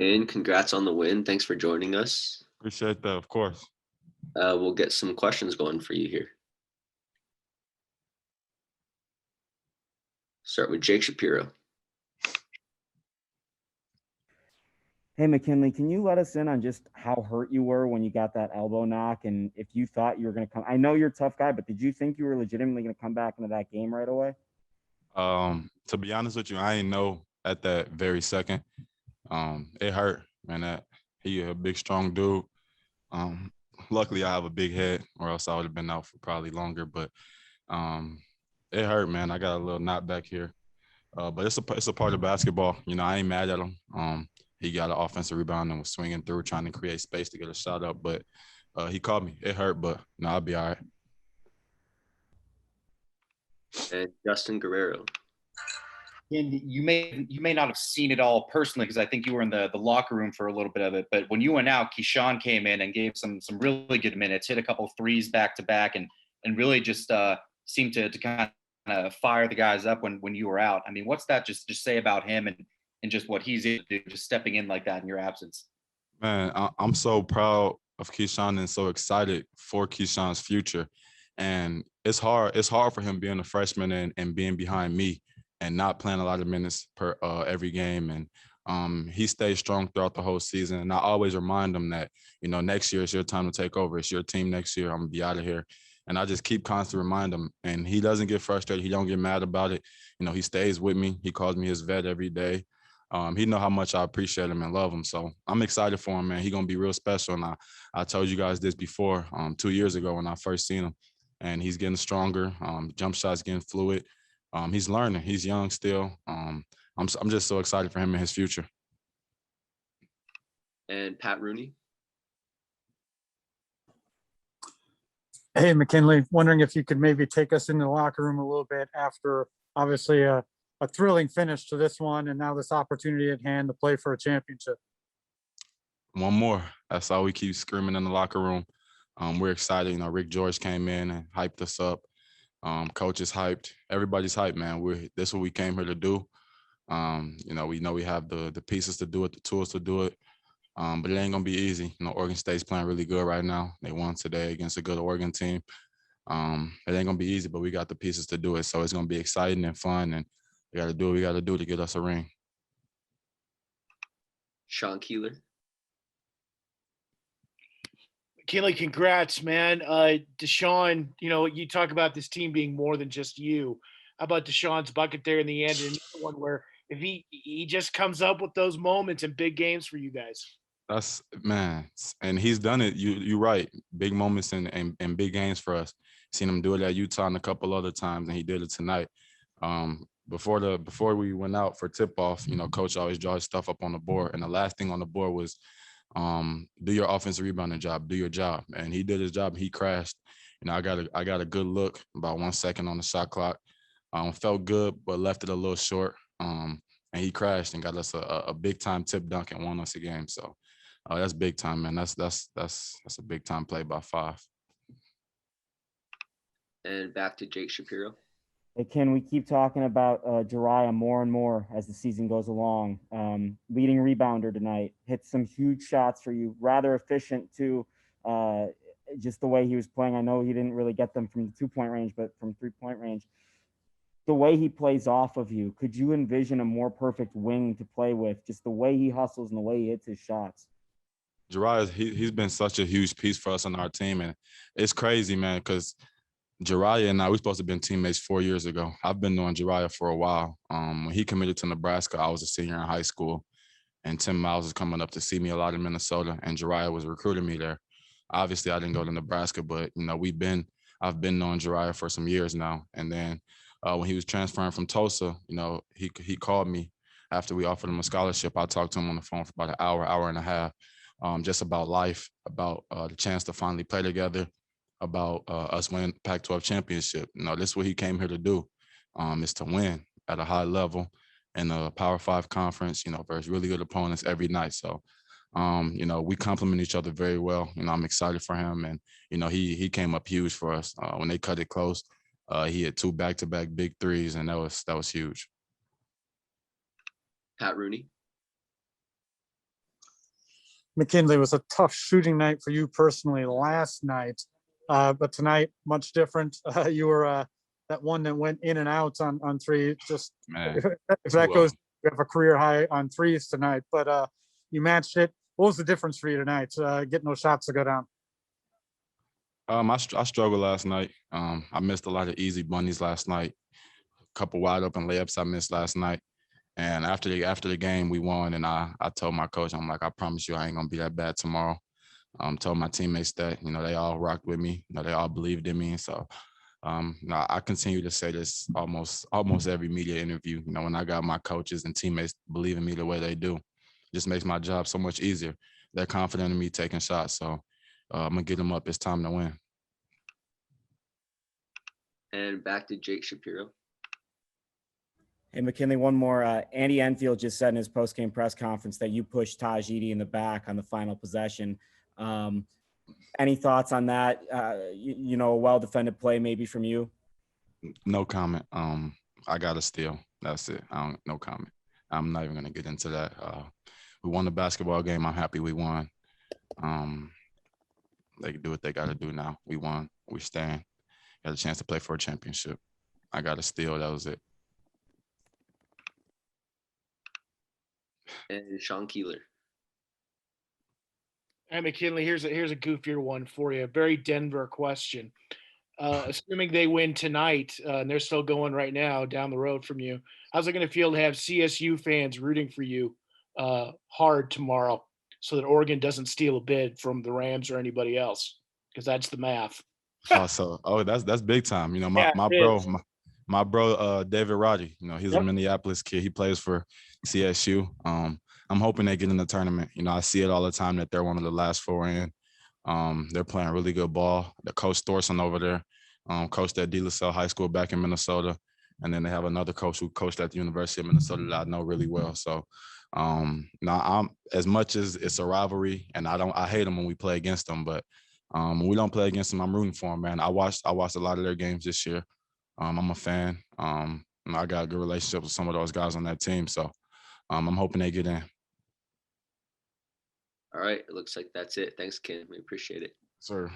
And congrats on the win. Thanks for joining us. Appreciate that, of course. We'll get some questions going for you here. Start with Jake Shapiro. Hey, McKinley, can you let us in on just how hurt you were when you got that elbow knock and if you thought you were going to come? I know you're a tough guy, but did you think you were legitimately going to come back into that game right away? To be honest with you, I didn't know at that very second. It hurt, man. He a big, strong dude. Luckily, I have a big head, or else I would have been out for probably longer. But it hurt, man. I got a little knot back here, but it's a part of basketball. I ain't mad at him. He got an offensive rebound and was swinging through, trying to create space to get a shot up. But he caught me. It hurt, but I'll be all right. And Justin Guerrero. And you may not have seen it all personally because I think you were in the locker room for a little bit of it. But when you went out, Keyshawn came in and gave some really good minutes, hit a couple of threes back to back, and really just seemed to kind of fire the guys up when you were out. I mean, what's that just say about him and just what he's able to do, just stepping in like that in your absence? Man, I'm so proud of Keyshawn and so excited for Keyshawn's future. And it's hard for him being a freshman and being behind me and not playing a lot of minutes per every game. And he stays strong throughout the whole season. And I always remind him that, next year it's your time to take over. It's your team next year. I'm going to be out of here. And I just keep constantly remind him. And he doesn't get frustrated. He don't get mad about it. He stays with me. He calls me his vet every day. He know how much I appreciate him and love him. So I'm excited for him, man. He's going to be real special. And I told you guys this before, 2 years ago when I first seen him. And he's getting stronger. Jump shots getting fluid. He's learning. He's young still. I'm just so excited for him and his future. And Pat Rooney. Hey, McKinley, wondering if you could maybe take us into the locker room a little bit after obviously a thrilling finish to this one and now this opportunity at hand to play for a championship. One more. That's all we keep screaming in the locker room. We're excited. Rick George came in and hyped us up. Coach is hyped. Everybody's hyped, man. This is what we came here to do. We know we have the pieces to do it, the tools to do it. But it ain't gonna be easy. Oregon State's playing really good right now. They won today against a good Oregon team. It ain't gonna be easy, but we got the pieces to do it. So it's gonna be exciting and fun, and we got to do what we got to do to get us a ring. Sean Keeler. McKinley, congrats, man. Deshaun, you talk about this team being more than just you. How about Deshaun's bucket there in the end? And another one where if he just comes up with those moments in big games for you guys. That's, man, and he's done it. You're right. Big moments and big games for us. Seen him do it at Utah and a couple other times, and he did it tonight. Before we went out for tip-off, Coach always draws stuff up on the board, and the last thing on the board was do your offensive rebounding job, do your job. And he did his job. He crashed. I got a good look, about 1 second on the shot clock. Felt good, but left it a little short. And he crashed and got us a big time tip dunk and won us a game. So that's big time, man. That's a big time play by 5. And back to Jake Shapiro. Hey, Ken, we keep talking about Jariah more and more as the season goes along. Leading rebounder tonight, hit some huge shots for you, rather efficient too. Just the way he was playing. I know he didn't really get them from the 2-point range, but from 3-point range. The way he plays off of you, could you envision a more perfect wing to play with? Just the way he hustles and the way he hits his shots. Jariah, he's been such a huge piece for us on our team, and it's crazy, man, because Jariah and I, we're supposed to have been teammates 4 years ago. I've been knowing Jariah for a while. When he committed to Nebraska, I was a senior in high school, and Tim Miles was coming up to see me a lot in Minnesota, and Jariah was recruiting me there. Obviously, I didn't go to Nebraska, but, I've been knowing Jariah for some years now. And then when he was transferring from Tulsa, he called me after we offered him a scholarship. I talked to him on the phone for about an hour and a half, just about life, about the chance to finally play together, about us winning the Pac-12 championship. This is what he came here to do, is to win at a high level in a Power 5 conference, versus really good opponents every night. So, we complement each other very well. I'm excited for him. And, he came up huge for us. When they cut it close, he had 2 back-to-back big threes, and that was huge. Pat Rooney. McKinley, was a tough shooting night for you personally last night, but tonight much different. You were that one that went in and out on three. Just Man, if that goes, you have a career high on threes tonight. But you matched it. What was the difference for you tonight? Getting those shots to go down. I struggled last night. I missed a lot of easy bunnies last night. A couple wide open layups I missed last night. And after the game, we won. And I told my coach, I'm like, I promise you, I ain't gonna be that bad tomorrow. Told my teammates that, they all rocked with me. They all believed in me. So, I continue to say this almost every media interview. When I got my coaches and teammates believing me the way they do, it just makes my job so much easier. They're confident in me taking shots. So I'm gonna get them up. It's time to win. And back to Jake Shapiro. Hey, McKinley, one more. Andy Enfield just said in his post-game press conference that you pushed Taj Edey in the back on the final possession. Any thoughts on that? A well-defended play maybe from you? No comment. I got a steal. That's it. No comment. I'm not even going to get into that. We won the basketball game. I'm happy we won. They can do what they got to do now. We won. We stand. Got a chance to play for a championship. I got a steal. That was it. And Sean Keeler. Hey, McKinley, here's a goofier one for you. A very Denver question. Assuming they win tonight, and they're still going right now down the road from you, how's it going to feel to have CSU fans rooting for you hard tomorrow so that Oregon doesn't steal a bid from the Rams or anybody else? Because that's the math. That's big time. My bro David Roddy, he's a Minneapolis kid. He plays for CSU. I'm hoping they get in the tournament. I see it all the time that they're one of the last four in. They're playing really good ball. The coach Thorson over there, coached at De La Salle High School back in Minnesota. And then they have another coach who coached at the University of Minnesota that I know really well. So now I'm, as much as it's a rivalry, and I hate them when we play against them, but when we don't play against them, I'm rooting for them, man. I watched a lot of their games this year. I'm a fan. I got a good relationship with some of those guys on that team. So I'm hoping they get in. All right. It looks like that's it. Thanks, Ken. We appreciate it. Sir.